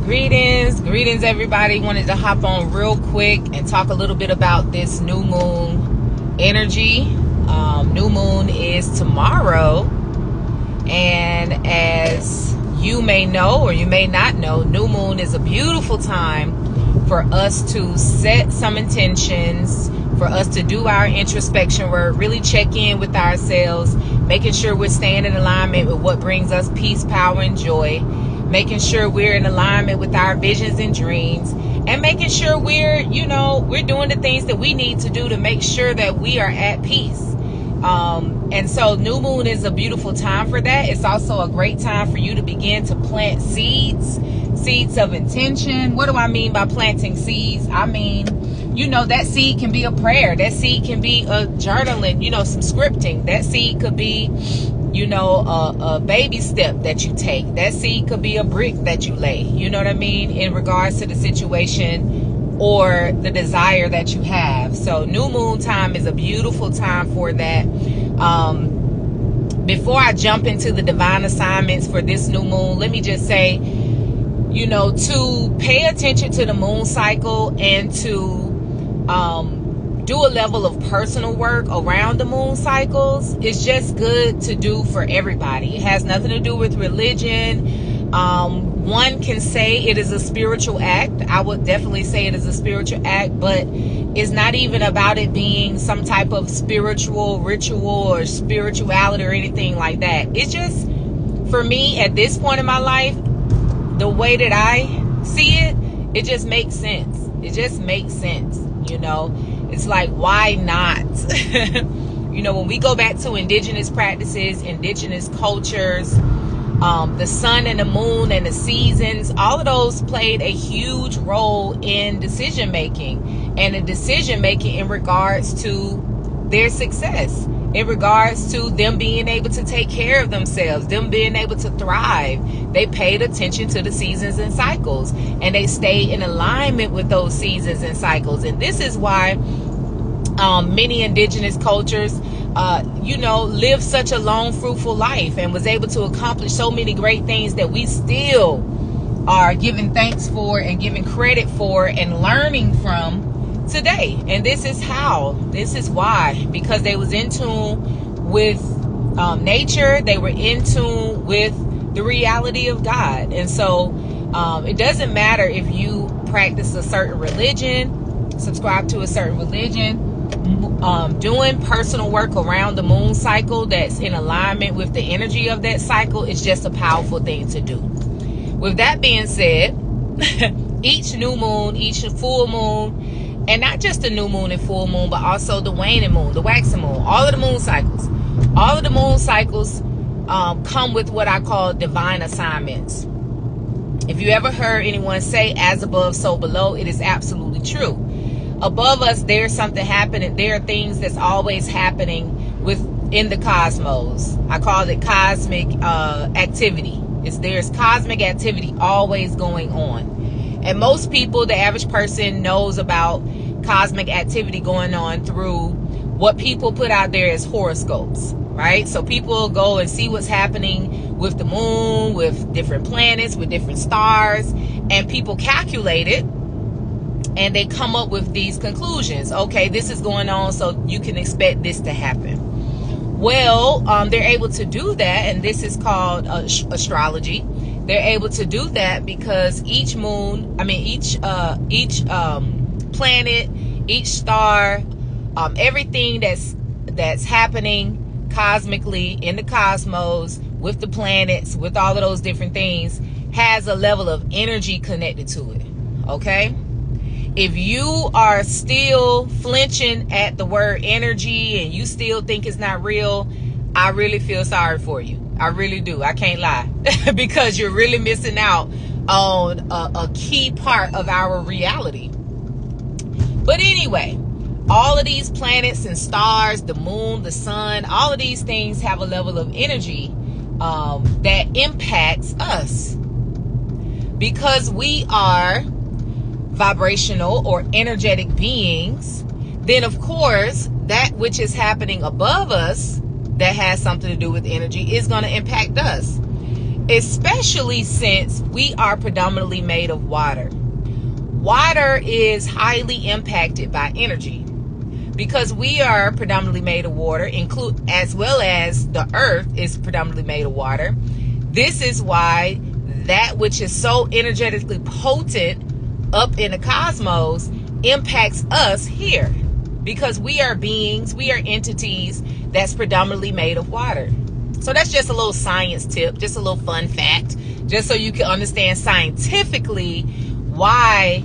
Greetings everybody. Wanted to hop on real quick and talk a little bit about this new moon energy. New moon is tomorrow, and as you may know or you may not know, new moon is a beautiful time for us to set some intentions, for us to do our introspection work, really check in with ourselves, making sure we're staying in alignment with what brings us peace, power, and joy, making sure we're in alignment with our visions and dreams, and making sure we're doing the things that we need to do to make sure that we are at peace. And so new moon is a beautiful time for that. It's also a great time for you to begin to plant seeds of intention. What do I mean by planting seeds? I mean, that seed can be a prayer. That seed can be a journaling, some scripting. That seed could be, a baby step that you take. That seed could be a brick that you lay, you know what I mean, in regards to the situation or the desire that you have. So new moon time is a beautiful time for that. Before I jump into the divine assignments for this new moon, let me just say, to pay attention to the moon cycle and to do a level of personal work around the moon cycles is just good to do for everybody. It has nothing to do with religion. One can say it is a spiritual act. I would definitely say it is a spiritual act, but it's not even about it being some type of spiritual ritual or spirituality or anything like that. It's just, for me, at this point in my life, the way that I see it, it just makes sense. It just makes sense, It's like, why not? When we go back to indigenous practices, indigenous cultures, the sun and the moon and the seasons, all of those played a huge role in decision making, and in decision making in regards to their success, in regards to them being able to take care of themselves, them being able to thrive. They paid attention to the seasons and cycles, and they stayed in alignment with those seasons and cycles. And this is why many indigenous cultures live such a long, fruitful life and was able to accomplish so many great things that we still are giving thanks for and giving credit for and learning from today. And this is why, because they was in tune with nature. They were in tune with the reality of God. And so it doesn't matter if you practice a certain religion, subscribe to a certain religion, doing personal work around the moon cycle that's in alignment with the energy of that cycle is just a powerful thing to do. With that being said, each new moon, each full moon, and not just the new moon and full moon, but also the waning moon, the waxing moon, all of the moon cycles come with what I call divine assignments. If you ever heard anyone say, as above, so below, it is absolutely true. Above us, there's something happening. There are things that's always happening within the cosmos. I call it cosmic activity. There's cosmic activity always going on. And most people, the average person, knows about cosmic activity going on through what people put out there as horoscopes, right? So people go and see what's happening with the moon, with different planets, with different stars, and people calculate it. And they come up with these conclusions. Okay, this is going on, so you can expect this to happen. Well, they're able to do that, and this is called astrology. They're able to do that because each planet, each star, everything that's happening cosmically in the cosmos, with the planets, with all of those different things, has a level of energy connected to it. Okay? If you are still flinching at the word energy and you still think it's not real, I really feel sorry for you. I really do. I can't lie. Because you're really missing out on a key part of our reality. But anyway, all of these planets and stars, the moon, the sun, all of these things have a level of energy that impacts us. Because we are vibrational or energetic beings, then of course that which is happening above us that has something to do with energy is going to impact us. especially since we are predominantly made of water. Water is highly impacted by energy. Because we are predominantly made of water, as well as the earth is predominantly made of water. This is why that which is so energetically potent up in the cosmos impacts us here. Because we are beings, we are entities that's predominantly made of water. So that's just a little science tip, just a little fun fact, just so you can understand scientifically why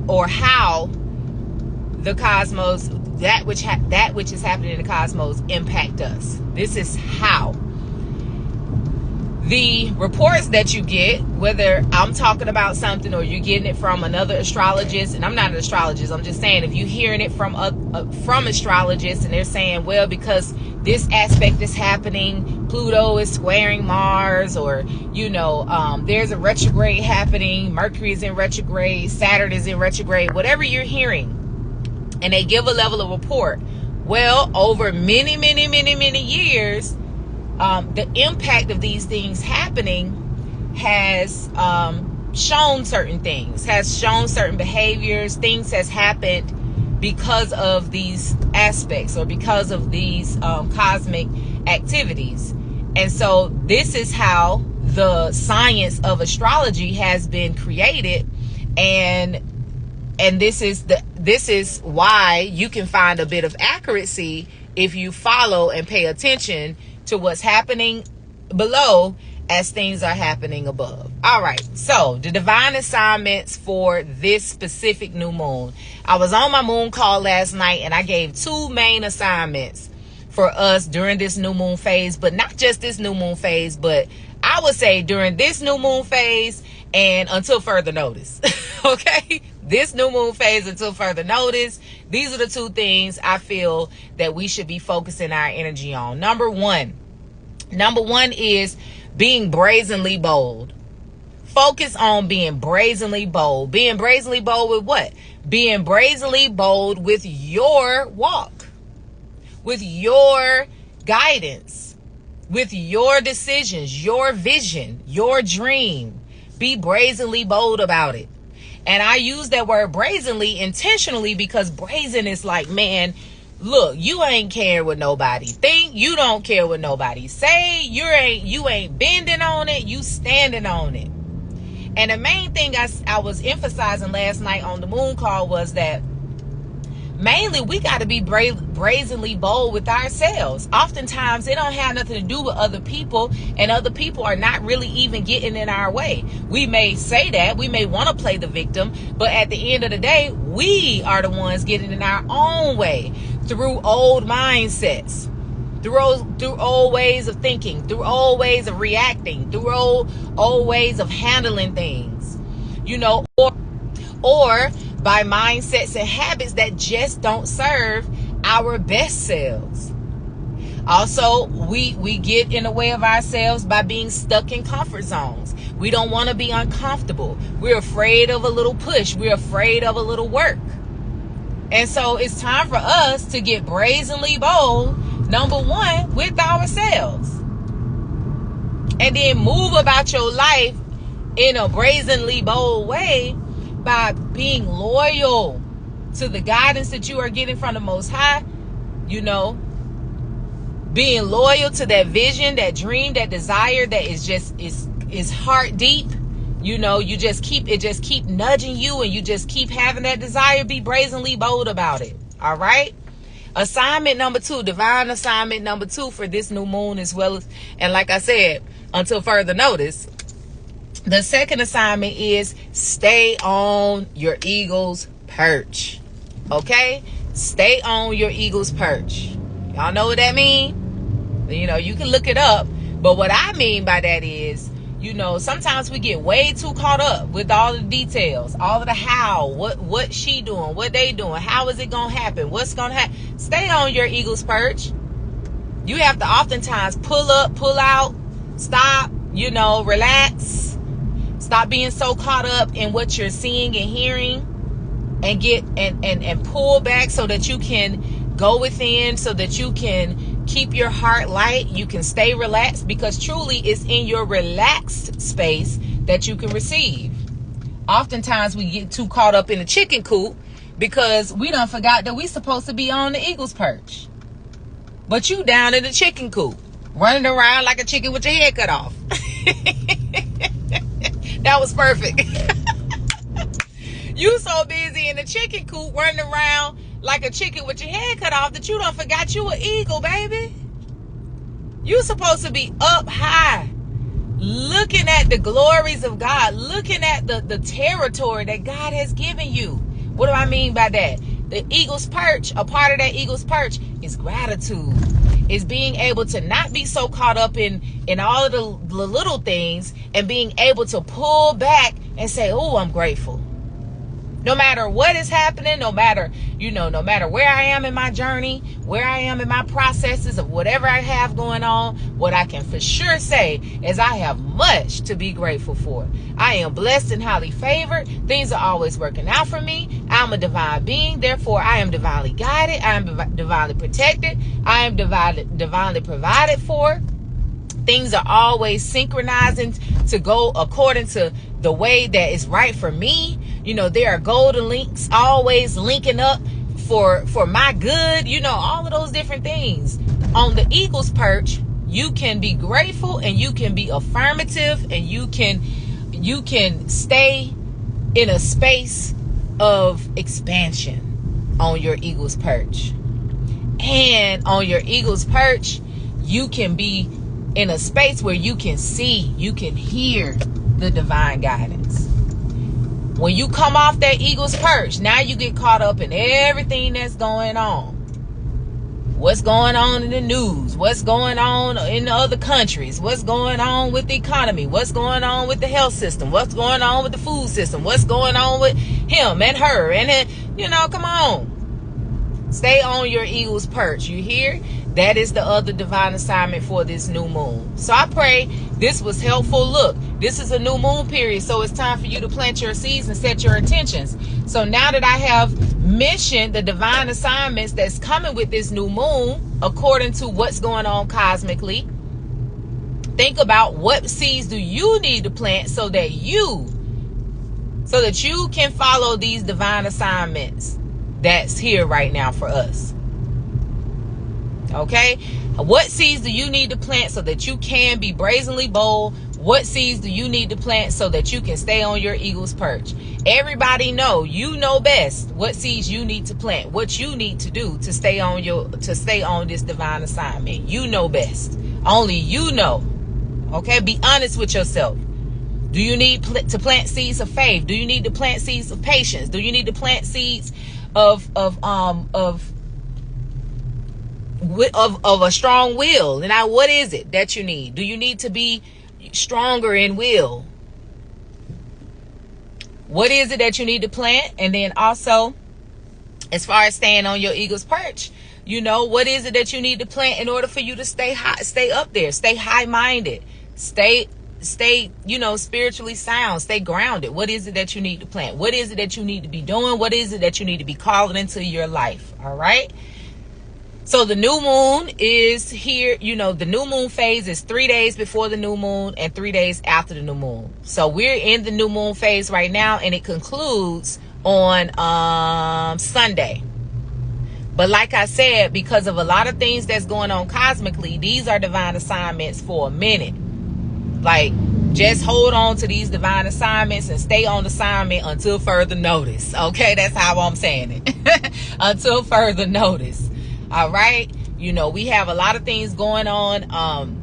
or how the cosmos, that which is happening in the cosmos, impact us. This is how. The reports that you get, whether I'm talking about something or you're getting it from another astrologist, and I'm not an astrologist, I'm just saying if you're hearing it from astrologists and they're saying, well, because this aspect is happening, Pluto is squaring Mars, or there's a retrograde happening, Mercury is in retrograde, Saturn is in retrograde, whatever you're hearing, and they give a level of report. Well, over many years, the impact of these things happening has shown certain things, has shown certain behaviors, things has happened because of these aspects or because of these cosmic activities. And so this is how the science of astrology has been created, and this is why you can find a bit of accuracy if you follow and pay attention to what's happening below as things are happening above. All right, so the divine assignments for this specific new moon. I was on my moon call last night and I gave 2 main assignments for us during this new moon phase, but not just this new moon phase, but I would say during this new moon phase and until further notice. Okay, this new moon phase until further notice. These are the 2 things I feel that we should be focusing our energy on. Number one is being brazenly bold. Focus on being brazenly bold. Being brazenly bold with what? Being brazenly bold with your walk, with your guidance, with your decisions, your vision, your dream. Be brazenly bold about it. And I use that word brazenly intentionally because brazen is like, man, look, you ain't caring what nobody think. You don't care what nobody say. You ain't bending on it. You standing on it. And the main thing I was emphasizing last night on the moon call was that mainly we got to be brazenly bold with ourselves. Oftentimes it don't have nothing to do with other people, and other people are not really even getting in our way. We may say that, we may want to play the victim, but at the end of the day, we are the ones getting in our own way through old mindsets, through old ways of thinking, through old ways of reacting, through old ways of handling things, or by mindsets and habits that just don't serve our best selves. Also, we get in the way of ourselves by being stuck in comfort zones. We don't want to be uncomfortable. We're afraid of a little push. We're afraid of a little work. And so it's time for us to get brazenly bold, number one, with ourselves. And then move about your life in a brazenly bold way by being loyal to the guidance that you are getting from the Most High, being loyal to that vision, that dream, that desire that is heart deep. You just keep nudging you, and you just keep having that desire. Be brazenly bold about it. All right. Assignment number 2, divine assignment number 2 for this new moon, as well as, and like I said, until further notice, the second assignment is stay on your eagle's perch. Okay? Stay on your eagle's perch. Y'all know what that means? You can look it up. But what I mean by that is, sometimes we get way too caught up with all the details, all of the how, what she doing, what they doing, how is it going to happen, what's going to happen. Stay on your eagle's perch. You have to oftentimes pull up, pull out, stop, relax. Stop being so caught up in what you're seeing and hearing, and get and pull back so that you can go within, so that you can keep your heart light. You can stay relaxed, because truly it's in your relaxed space that you can receive. Oftentimes we get too caught up in the chicken coop because we done forgot that we supposed to be on the eagle's perch. But you down in the chicken coop, running around like a chicken with your head cut off. That was perfect. You so busy in the chicken coop running around like a chicken with your head cut off that you done forgot you an eagle, baby. You supposed to be up high, looking at the glories of God, looking at the territory that God has given you. What do I mean by that? The eagle's perch, a part of that eagle's perch is gratitude. Is being able to not be so caught up in all of the little things, and being able to pull back and say, oh, I'm grateful. No matter what is happening, no matter where I am in my journey, where I am in my processes of whatever I have going on, what I can for sure say is I have much to be grateful for. I am blessed and highly favored. Things are always working out for me. I'm a divine being. Therefore, I am divinely guided. I am divinely protected. I am divinely provided for. Things are always synchronizing to go according to the way that is right for me. There are golden links always linking up for my good, all of those different things. On the eagle's perch, you can be grateful, and you can be affirmative, and you can stay in a space of expansion on your eagle's perch. And on your eagle's perch, you can be in a space where you can see, you can hear the divine guidance. When you come off that eagle's perch, now you get caught up in everything that's going on. What's going on in the news? What's going on in the other countries? What's going on with the economy? What's going on with the health system? What's going on with the food system? What's going on with him and her? And come on. Stay on your eagle's perch. You hear? That is the other divine assignment for this new moon. So I pray this was helpful. Look, this is a new moon period, so it's time for you to plant your seeds and set your intentions. So now that I have mentioned the divine assignments that's coming with this new moon, according to what's going on cosmically, think about what seeds do you need to plant so that you can follow these divine assignments that's here right now for us. Okay, what seeds do you need to plant so that you can be brazenly bold? What seeds do you need to plant so that you can stay on your eagle's perch? Everybody you know best what seeds you need to plant, what you need to do to stay on this divine assignment. You know best. Only you know. Okay, be honest with yourself. Do you need to plant seeds of faith? Do you need to plant seeds of patience? Do you need to plant seeds of a strong will? And now, what is it that you need? Do you need to be stronger in will? What is it that you need to plant? And then also, as far as staying on your eagle's perch, what is it that you need to plant in order for you to stay high, stay up there, stay high-minded, stay spiritually sound, stay grounded? What is it that you need to plant? What is it that you need to be doing? What is it that you need to be calling into your life? All right. So the new moon is here. The new moon phase is 3 days before the new moon and 3 days after the new moon. So we're in the new moon phase right now, and it concludes on Sunday. But like I said, because of a lot of things that's going on cosmically, these are divine assignments for a minute. Like, just hold on to these divine assignments and stay on assignment until further notice. Okay, that's how I'm saying it. Until further notice. All right. We have a lot of things going on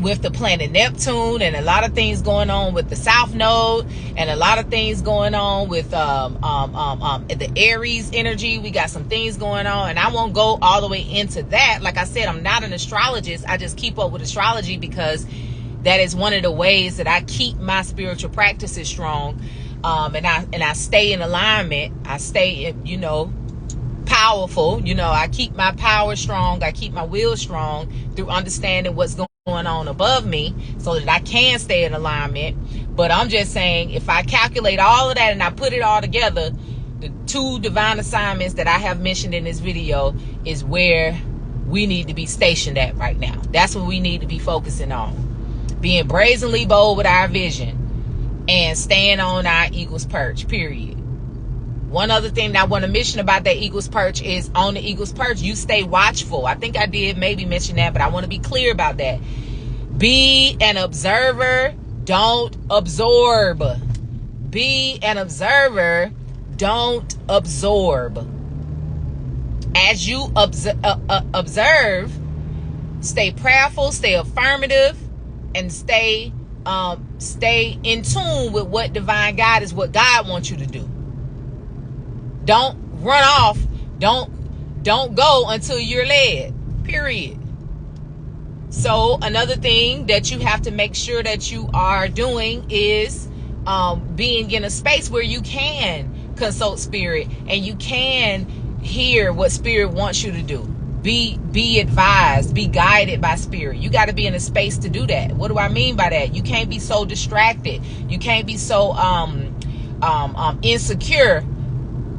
with the planet Neptune, and a lot of things going on with the South Node, and a lot of things going on with the Aries energy. We got some things going on, and I won't go all the way into that. Like I said, I'm not an astrologist. I just keep up with astrology because that is one of the ways that I keep my spiritual practices strong. And I stay in alignment. I stay, powerful. I keep my power strong. I keep my will strong through understanding what's going on above me so that I can stay in alignment. But I'm just saying, if I calculate all of that and I put it all together, the two divine assignments that I have mentioned in this video is where we need to be stationed at right now. That's what we need to be focusing on. Being brazenly bold with our vision and staying on our Eagles perch, period. One other thing that I want to mention about that Eagles perch is on the Eagles perch, you stay watchful. I think I did maybe mention that, but I want to be clear about that. Be an observer, don't absorb. Be an observer, don't absorb. As you observe, stay prayerful, stay affirmative, and stay in tune with what divine God is, what God wants you to do. Don't run off. Don't go until you're led. Period. So another thing that you have to make sure that you are doing is being in a space where you can consult spirit and you can hear what spirit wants you to do. Be advised, be guided by spirit. You got to be in a space to do that. What do I mean by that? You can't be so distracted. You can't be so insecure.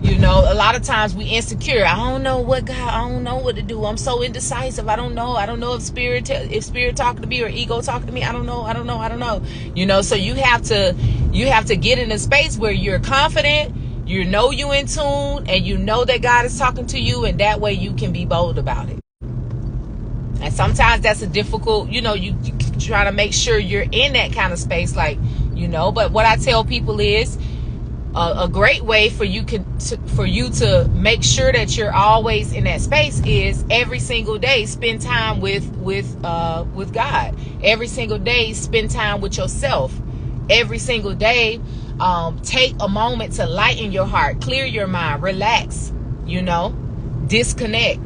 You know, a lot of times we insecure. I don't know what God, I don't know what to do. I'm so indecisive. I don't know if spirit talking to me or ego talking to me. I don't know. You know, so you have to get in a space where you're confident, you know you in tune, and you know that God is talking to you, and that way you can be bold about it. And sometimes that's a difficult, you know, you try to make sure you're in that kind of space, like, you know, but what I tell people is, a great way for you to make sure that you're always in that space is every single day spend time with God. Every single day spend time with yourself. Every single day take a moment to lighten your heart, clear your mind, relax, you know, disconnect,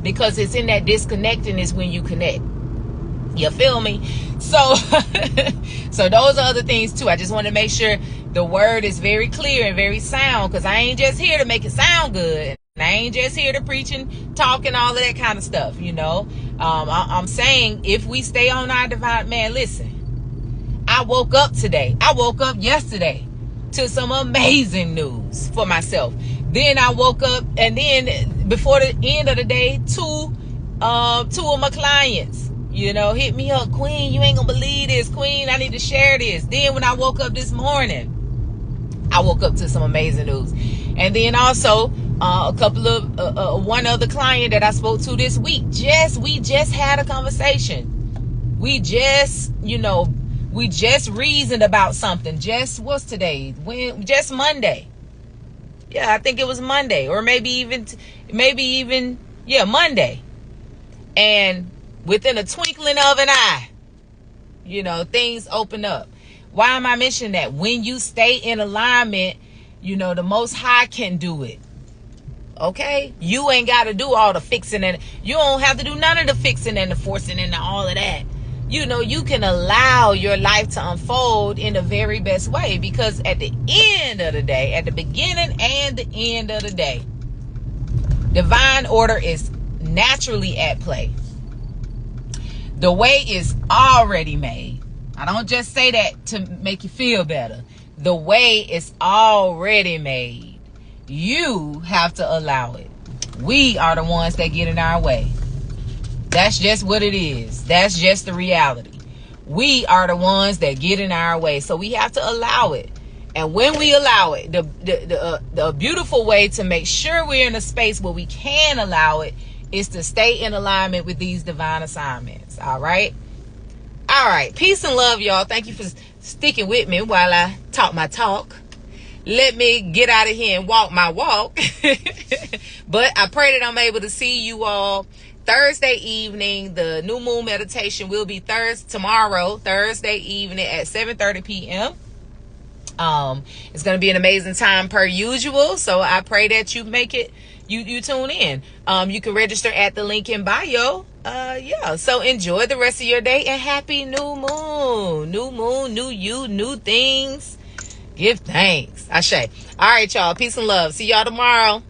because it's in that disconnecting is when you connect. You feel me? So so those are other things too. I just want to make sure the word is very clear and very sound, because I ain't just here to make it sound good. And I ain't just here to preach and talk and all of that kind of stuff, you know. I'm saying if we stay on our divine, man, listen, I woke up yesterday to some amazing news for myself. Then I woke up, and then before the end of the day, two of my clients, you know, hit me up. Queen, you ain't gonna believe this. Queen, I need to share this. Then when I woke up this morning, I woke up to some amazing news. And then also a couple of one other client that I spoke to this week. We just had a conversation. We just reasoned about something. What's today? Just Monday. Yeah, I think it was Monday, or maybe even Monday. And within a twinkling of an eye, you know, things open up. Why am I mentioning that? When you stay in alignment, you know, the Most High can do it. Okay? You ain't got to do all the fixing, and you don't have to do none of the fixing and the forcing and all of that. You know, you can allow your life to unfold in the very best way, because at the end of the day, at the beginning and the end of the day, divine order is naturally at play. The way is already made. I don't just say that to make you feel better. The way is already made. You have to allow it. We are the ones that get in our way. That's just what it is. That's just the reality. We are the ones that get in our way. So we have to allow it. And when we allow it, the beautiful way to make sure we're in a space where we can allow it is to stay in alignment with these divine assignments. All right? All right. Peace and love, y'all. Thank you for sticking with me while I talk my talk. Let me get out of here and walk my walk. But I pray that I'm able to see you all Thursday evening. The new moon meditation will be tomorrow, Thursday evening at 7:30 p.m. It's going to be an amazing time per usual. So I pray that you make it. You tune in. You can register at the link in bio. So enjoy the rest of your day, and happy new moon. New moon, new you, new things. Give thanks. Ashe. All right, y'all. Peace and love. See y'all tomorrow.